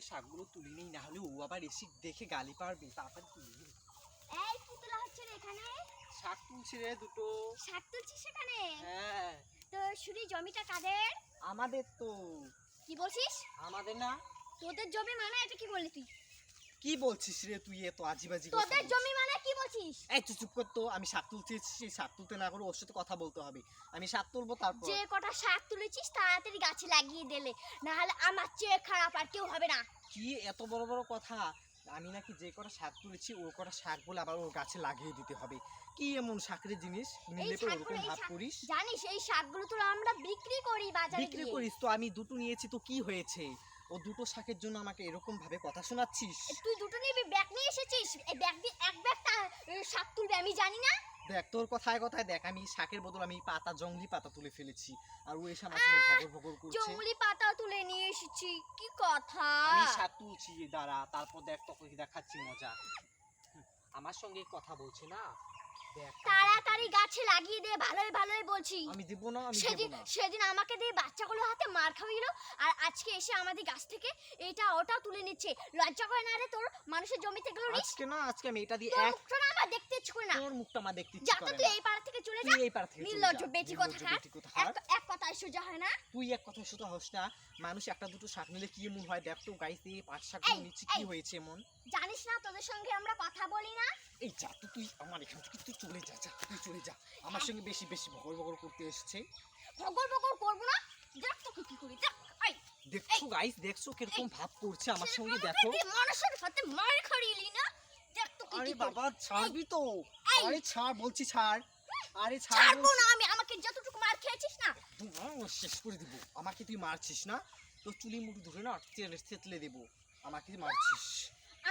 শাকগুলো তুলে নেই, না হলে ও আবার এসে দেখে গালি পারবে। তাড়াতাড়ি তুলে নেই। এই কি তোলা হচ্ছে রে এখানে? শাক তুলছি রে দুটো। শাক তুলছিস সেখানে? হ্যাঁ। তো শুনি জমিটা কাদের? আমাদের তো। কি বলছিস? আমাদের না। তোদের জমি মানে এটা কি বললি তুই? কি বলছিস রে তুই? এত আজিবাজি কথা তোদের বলছিস। জমি মানে কি বলছিস? এই তুই চুপ কর তো। আমি শাক তুলতে এসেছি, সেই শাক তুলতে না করে ওর সাথে কথা বলতে হবে। আমি শাক তুলবো তারপর। যে কটা শাক তুলেছিস তাড়াতাড়ি গাছে লাগিয়ে দিলে, না হলে আমার চেয়ে খারাপ আর কেউ হবে না। কি এত বড় বড় কথা? আমি নাকি যে কটা শাক তুলেছি ও কটা শাক বলে আবার ওর গাছে লাগিয়ে দিতে হবে? কি এমন শাকের জিনিস নিলে পরে ওরকম ভাব করিস? জানিস এই শাকগুলো তো আমরা বিক্রি করি বাজারে বিক্রি গিয়ে। করিস তো? আমি দুটো নিয়েছি তো কি হয়েছে? ও দুটো শাকের জন্য আমাকে এরকম ভাবে কথা শোনাচ্ছিস? তুই দুটো নিবি, ব্যাগ নিয়ে এসেছিস, এই ব্যাগ দিয়ে এক ব্যাগ শাক তুলবে আমি জানি না? দেখ তোর কথায় কথায় দেখ, আমি শাকের বদল আমি পাতা, জংলি পাতা তুলে ফেলেছি, আর ও এসে আমার সঙ্গে ভগর ভগর করছে। জংলি পাতা তুলে নিয়ে এসেছি, কি কথা? আমি শাক তুলছি দাঁড়া, তারপর দেখ তোকে দেখাচ্ছি মজা। আমার সঙ্গে কথা বলছে না, দেখ। তাড়াতাড়ি গাছে লাগিয়ে দে, ভালোই ভালোই বলছি। আমি দেব না, আমি দেব সেদিন না। সেদিন আমাকে দিয়ে বাচ্চাগুলোর হাতে মার খাওয়াইলো, আর আজকে এসে আমাদের গাছ থেকে এটা ওটা তুলে নিচ্ছে। লজ্জা করে না রে তোর? মানুষের জমি থেকে লড়িস? আজকে না, আজকে আমি এটা দিয়ে তোর এক মুখটা না আমার দেখতে ইচ্ছে করে না। তোর মুখটা আমার দেখতে যা ইচ্ছে তো করে তুই না। এই পাড়া থেকে চলে যা। তুই এই পাড়া থেকে চলে যা। নির্লজ্জ বেটি নির্লজ্জ কোথাকার। বেটি কোথাকার। এক কথায় সোজা হয় না। তুই এক কথা শুধু হস না। মানুষ একটা দুটো শাক নিলে কি এমন হয় দেখ তো, গাইস দিয়ে পাঁচ শাক এই, নিচ্ছে, কি এই। হয়েছে এমন? জানিস না তোদের সঙ্গে আমরা কথা বলি না? এই যা তো তুই আমার এখান থেকে, তুই চলে যা, যা তুই চলে যা। আমার সঙ্গে বেশি বেশি বকর বকর করতে এসেছে। বকর বকর করবো না, দেখ তোকে কি করি দেখ। এই দেখছো গাইস, দেখছো কিরকম ভাব করছে আমার সঙ্গে? দেখো। মানুষের হাতে মার খাইলি না, দেখ তোকে আরে কি করি। বাবা ছাড়বি তো? এই। আরে ছাড় বলছি, ছাড়। আরে ছাড় ছাড়বো বলছি। না আমি, আমাকে যতটুকু মার খেয়েছিস না। শেষ করে দিব। আমাকে তুই মারছিস না? তোর চুলি মুঠি ধরে না থেতলে দেবো। আমাকে তুই মারছিস।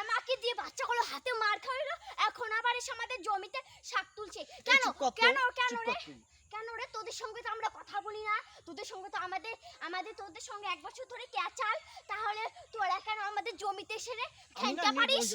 আমাকে দিয়ে বাচ্চাগুলো হাতে মার খাইলো, এখন আবার এসে আমাদের জমিতে শাক তুলছে। এই কেন চুপ কর তো, কেন কেন চুপ রে? কর তুই। কেন রে? তোদের সঙ্গে তো আমরা কথা বলি না, তোদের সঙ্গে তো আমাদের আমাদের তোদের সঙ্গে এক বছর ধরে ক্যাচাল, তাহলে তোরা কেন আমাদের জমিতে এসে রে আমি না খেলতে পারিস?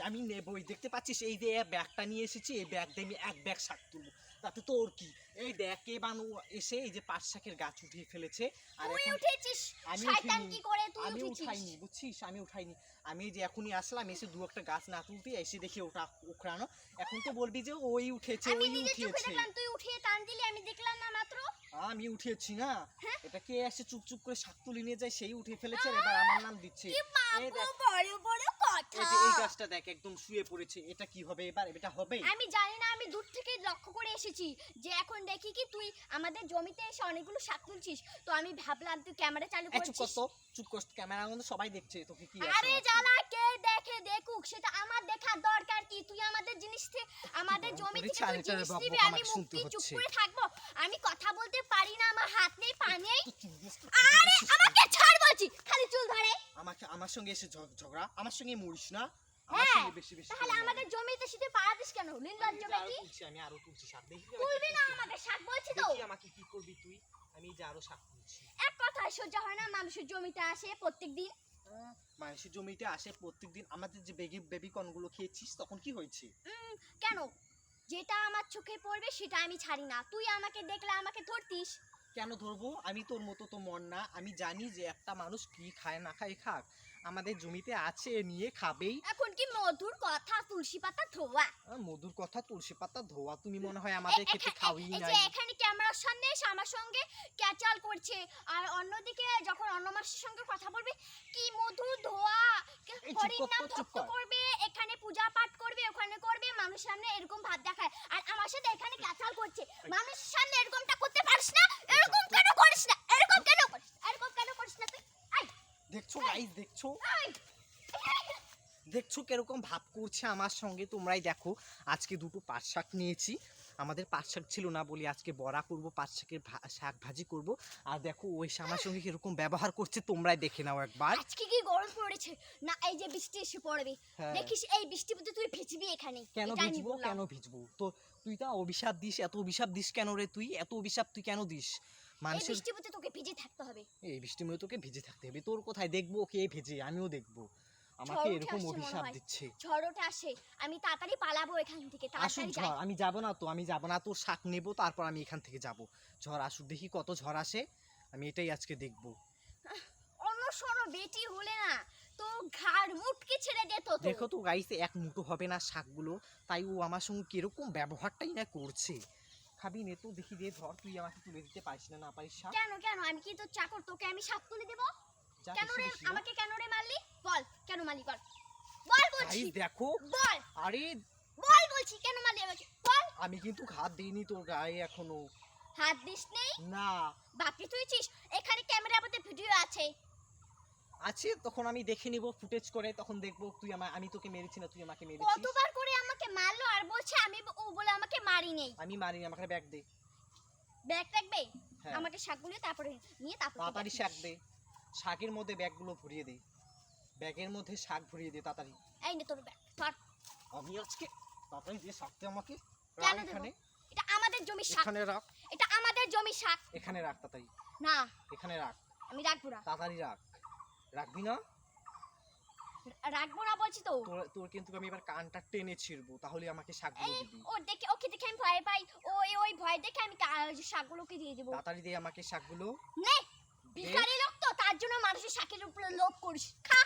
আমি নেবই। দেখতে পাচ্ছিস এই যে ব্যাগটা নিয়ে এসেছি, এই ব্যাগ দিয়ে আমি এক ব্যাগ শাক তুলবো। তাতে তোর কি? এই দেখ কে বানু এসে এই যে পাঁচ শাকের গাছ উঠিয়ে ফেলেছে। আর তুই এখন উঠেছিস, আমি শয়তান উঠিনি। কি করে তুই আমি উঠেছিস? উঠাইনি, বুঝছিস? আমি উঠাইনি। আমি এই যে এখনই আসলাম, এসে দু একটা গাছ না তুলতে এসে দেখি ওটা উখড়ানো। এখন তো বলবি যে ওই উঠেছে, আমি ওই নিজে চোখে উঠিয়েছে। দেখলাম, তুই উঠিয়ে টান দিলি, আমি দেখলাম না মাত্র। আমি উঠিয়েছি না। হ্যাঁ? এটা কে এসে চুপ চুপ করে শাক তুলে নিয়ে যায়, সেই উঠে ফেলেছে, আর এবার আমার নাম দিচ্ছে। কি এই মাগো, দেখ, বড় বড় কথা। এই যে এই গাছটা দেখ একদম শুয়ে পড়েছে। এটা কি হবে এবার? এটা হবে? আমি জানি না, আমি দূর থেকে লক্ষ্য করে এসেছি যে এখন দেখি কি তুই আমাদের জমিতে এসে অনেকগুলো শাক তুলছিস, তো আমি ভাবলাম তুই ক্যামেরা চালু এই চুপ কর করছিস। তো, চুপ কর। ক্যামেরার মধ্যে সবাই দেখছে তোকে কি আরে জ্বালা, কে দেখে দেখুক, সেটা আমার দেখার দরকার কি? তুই আমাদের জিনিস থেকে, আমাদের জমি থেকে তুই জিনিস দিবি, আমি মুখ কি চুপ করে থাকবো? আমি কথা বলতে পারি না, আমার হাত নেই পা নেই। আরে আমাকে ছাড় বলছি, খালি চুল ধরে। আমাকে আমার সঙ্গে এসে ঝগড়া, আমার সঙ্গে মরিস না। আমার হ্যাঁ, সঙ্গে বেশি বেশি তাহলে করে আমাদের জমিতে শুধু পাড়া দিস কেন? নির্লজ্জ বেটি। আমি আরো তুলছি শাক। দেখি তুলবি না আমাদের শাক বলছি তো। দেখি আমাকে কি করবি তুই। আমি যে আরো শাক তুলছি। এক কথায় সোজা হয় না, মানুষের জমিতে আসে প্রত্যেকদিন। মানুষের জমিতে আসে প্রত্যেকদিন। আমাদের যে বেবি কর্নগুলো খেয়েছিস তখন কি হয়েছে? কেন? যেটা আমার চোখে পড়বে সেটা আমি ছাড়ি না। তুই আমাকে দেখলে আমাকে ধরতিস। কেন ধরবো? আমি তোর মতো তো মন না। আমি জানি যে একটা মানুষ কি খায় না খায় খাক, আমাদের জমিতে আছে নিয়ে খাবেই। এখন কি মধুর কথা, তুলসী পাতা ধোয়া। মধুর কথা, তুলসী পাতা ধোয়া। তুমি মনে হয় আমাদের খেতে খাওয়াই এই নাই। যে এখানে ক্যামেরার সামনে এসে আমার সঙ্গে ক্যাচাল করছে, আর অন্যদিকে যখন অন্য মানুষের সঙ্গে কথা বলবে কি মধু ধোয়া, এই চুপ হরির কর নাম তো, চুপ ভক্ত কর। করবে, এখানে পূজা পাঠ করবে, ওখানে করবে, মানুষের সামনে এরকম ভাব দেখায়, আর আমার সাথে এখানে ক্যাচাল করছে। মানুষের সামনে এরকমটা করতে পারিস না, এরকম কেন করিস না, এরকম কেন করিস, এরকম কেন করিস না তুই? আই দেখছো গাইস, দেখছো আই দেখছো কিরকম ভাব করছে আমার সঙ্গে? তোমরাই দেখো। আজকে দুটো পাট শাক নিয়েছি। আমাদের পাট শাক ছিল না বলি আজকে বড়া করব, পাট শাকের শাক ভাজি করব। আর দেখো ওই আমার সঙ্গে কিরকম ব্যবহার করছে, তোমরাই দেখে নাও একবার। আজকে কি গরম পড়েছে না? এই যে বৃষ্টি এসে পড়বে, হ্যাঁ। দেখিস এই বৃষ্টির মধ্যে তুই ভিজবি এখানে। কেন এটা আমি ভিজবো? বললাম। কেন ভিজবো? তো তুই তো অভিশাপ দিস, এত অভিশাপ দিস কেন রে তুই? এত অভিশাপ তুই কেন দিস এই মানুষের? বৃষ্টির মধ্যে তোকে ভিজে থাকতে হবে। এই বৃষ্টির মধ্যে তোকে ভিজে থাকতে হবে? তোর কোথায় দেখবো কে ভেজে? আমিও দেখবো। আমাকে ঝড় উঠে এরকম আসছে মনে অভিশাপ হয়। দিচ্ছে। ঝড় ওঠে আসে, আমি তাড়াতাড়ি পালাবো এখান থেকে, আসুক তাড়াতাড়ি যাই। ঝড়, আমি যাব না তো, আমি যাব না। তোর শাক নেবো, তারপর আমি এখান থেকে যাব। ঝড় আসুক, দেখি কত ঝড় আসে। আমি এটাই আজকে দেখবো। অন্য শোনো বেটি হলে না, তো দেখো তো গাইস এক মুঠো হবে না শাকগুলো, তাই ও আমার সঙ্গে কিরকম ব্যবহারটাই না করছে। খাবি নে তো, দেখি দে ধর, তুই আমাকে তুলে দিতে পারিস না, না পারিস শাক? কেন কেন আমি কি তোর চাকর, তোকে আমি শাক তুলে দেব? যা কেন বেশি রে বেশি না। আমাকে কেন রে মারলি? বল কেন মারলি, বল বল বলছি, গাইস দেখো, বল আরে বল বলছি, কেন মারলি আমাকে বল। আমি কিন্তু হাত দিইনি তোর গায়ে এখনো। হাত দিস নেই? না বাপরে তুইছিস, এখানে ক্যামেরা মধ্যে ভিডিও আছে। আছে, তখন আমি দেখে নিব ফুটেজ করে, তখন দেখবো তুই আমি তোকে মেরেছি না তুই আমাকে মেরেছিস। কতবার করে আমাকে মারলো আর বলছে আমি ও বলে আমাকে মারি নেই। আমি মারিনি, আমাকে ব্যাগ দে। ব্যাগ রাখবে? হ্যাঁ। আমাকে শাকগুলো তারপরে নিয়ে তারপরে তাড়াতাড়ি শাক দে, শাকের মধ্যে ব্যাগগুলো ভরিয়ে দে, ব্যাগের মধ্যে শাক ভরিয়ে দে তাড়াতাড়ি। এই নে তোর ব্যাগ ধর। আমি আজকে তাড়াতাড়ি দিয়ে শাকতে আমাকে কেন রাখ দেব? এখানে, এটা আমাদের জমির শাক, এখানে রাখ, এটা আমাদের জমির শাক। এখানে রাখ তাড়াতাড়ি, না এখানে রাখ, আমি রাখবো না, তাড়াতাড়ি রাখ। রাখবি না? রাখবো না বলছি তো। তোর তোর কিন্তু আমি এবার কানটা টেনে ছিড়বো, তাহলে আমাকে শাকগুলো এই দিবি। ও দেখে, ওকে দেখে আমি ভয় পাই, ওই ভয় দেখে আমি শাকগুলোকে দিয়ে দেবো। তাড়াতাড়ি দে আমাকে শাকগুলো। নে, ভিখারি লোক তো, তার জন্য মানুষের শাকের উপরে লোভ করিস, খা।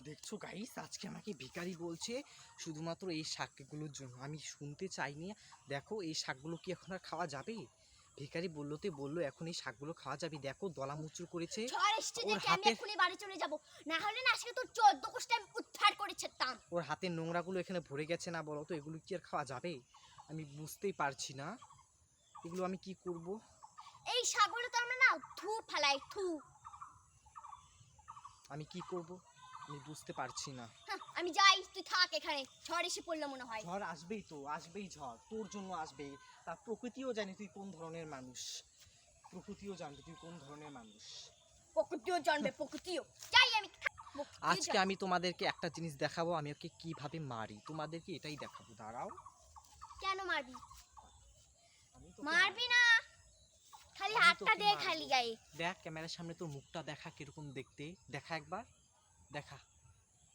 দেখছো গাইস, আজকে আমাকে ভিখারি বলছে শুধুমাত্র এই শাকগুলোর জন্য। আমি শুনতে চাইনি। দেখো এই শাকগুলো কি এখন আর খাওয়া যাবে? ভিখারি বললো এখন এই শাকগুলো খাওয়া যাবে। দেখো দলা মুচুর করেছে। ঝড় এসছে ওর দেখে আমি হাতে- এক্ষুনি বাড়ি চলে যাব, না হলে না আজকে তোর 14 কোষ্ঠী আমি উদ্ধার করে ছেড়তাম। ওর হাতের নোংরাগুলো এখানে ভরে গেছে না, বলো তো এগুলো কি আর খাওয়া যাবে? আমি বুঝতেই পারছি না এগুলো আমি কি করব। এই শাকগুলো তো আমরা না থু ফেলাই, থু। আমি কি করব আমি বুঝতে পারছি না। হ্যাঁ, আমি যাই, তুই থাক এখানে, ঝড় এসে পড়লো মনে হয়। ঝড় আসবেই তো, আসবেই ঝড়, তোর জন্য আসবেই। তা প্রকৃতিও জানি তুই কোন ধরনের মানুষ, প্রকৃতিও জানবে তুই কোন ধরনের মানুষ। প্রকৃতিও জানবে, প্রকৃতিও। যাই আমি, আজকে আমি তোমাদেরকে একটা জিনিস দেখাবো, আমি ওকে কিভাবে মারি, তোমাদেরকে এটাই দেখাবো। দাঁড়াও। কেন মারবি? আমি তোকে মারবি না, খালি আমি হাতটা তোকে দে মারবো। খালি গায়ে। দেখ ক্যামেরার সামনে তোর মুখটা দেখা কিরকম দেখতে, দেখা একবার, দেখা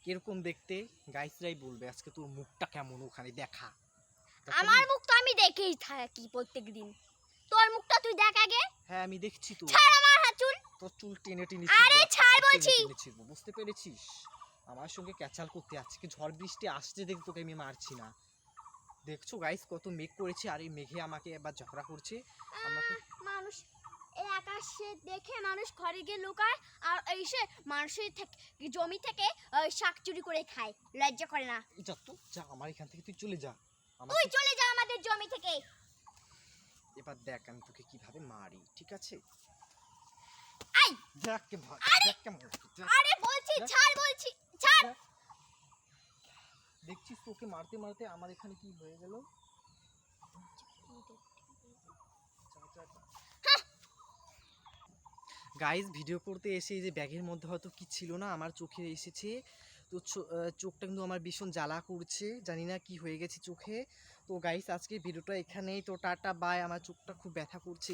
কিরকম দেখতে। গাইসরাই বলবে আজকে তোর মুখটা কেমন, ওখানে দেখা। দেখাবি? আমার মুখ তো আমি দেখেই থাকি প্রত্যেকদিন, তোর মুখটা তুই দেখ আগে। হ্যাঁ আমি দেখছি তো, ছাড় আমার হাত, চুল। তোর চুল টেনে টেনে আরে ছিঁড়বো, ছাড় টেনে বলছি। টেনে ছিঁড়বো, বুঝতে পেরেছিস? আমার সঙ্গে ক্যাচাল করতে, আজকে ঝড় বৃষ্টি আসছে দেখে তোকে আমি মারছি না। দেখছো গাইস কত মেঘ করেছে, আর এই মেঘে আমাকে এবার ঝগড়া করছে আমাকে। মানুষ এই আকাশে দেখে মানুষ ঘরে গিয়ে লুকায়, আর এসে মানুষের জমি থেকে শাক চুরি করে খায়, লজ্জা করে না? যা তো যা, আমার এখান থেকে তুই চলে যা। তুই আমাকে চলে যা আমাদের জমি থেকে। এবার দেখ আমি তোকে কিভাবে মারি, ঠিক আছে? আই, দেখ কেমন, দেখ কেমন, দেখ। আরে বলছি ছাড়, বলছি ছাড়। দেখছিস তোকে মারতে মারতে আমার এখানে কি হয়ে গেল। গাইস ভিডিও করতে এসে এই যে ব্যাগের মধ্যে হয়তো কি ছিল না, আমার চোখে এসেছে তো চোখটা কিন্তু আমার ভীষণ জ্বালা করছে, জানি না কি হয়ে গেছে চোখে। তো গাইস আজকে ভিডিওটা এখানেই, তো টাটা বাই। আমার চোখটা খুব ব্যথা করছে।